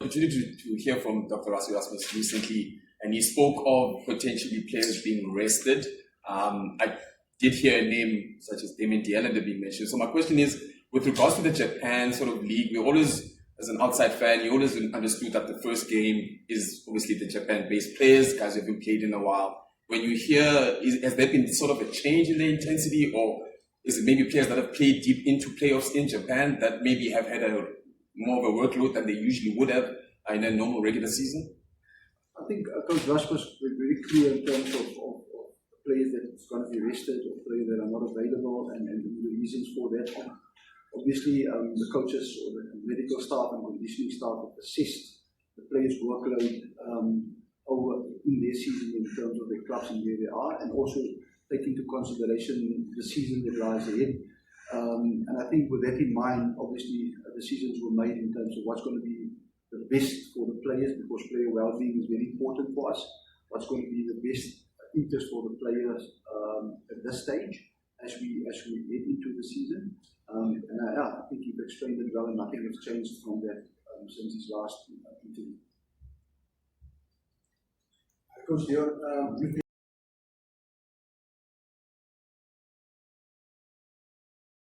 Opportunity to hear from Dr. Rassie Erasmus recently, and he spoke of potentially players being rested. I did hear a name such as Damian Dealender being mentioned. So my question is, with regards to the Japan sort of league, we always, as an outside fan, you always understood that the first game is obviously the Japan-based players, guys who haven't played in a while. When you hear, has there been sort of a change in the intensity, or is it maybe players that have played deep into playoffs in Japan that maybe have had a more of a workload than they usually would have in a normal regular season? I think Coach Rush was very clear in terms of players that is going to be rested or players that are not available and the reasons for that. Obviously, the coaches or the medical staff and conditioning staff have assessed the players' workload over in their season in terms of their clubs and where they are, and also take into consideration the season that lies ahead. And I think with that in mind, obviously decisions were made in terms of what's going to be the best for the players, because player well-being is very important for us. What's going to be the best interest for the players at this stage as we head into the season. And I think you've explained it well, and nothing has changed from that since his last interview. Coach Deon,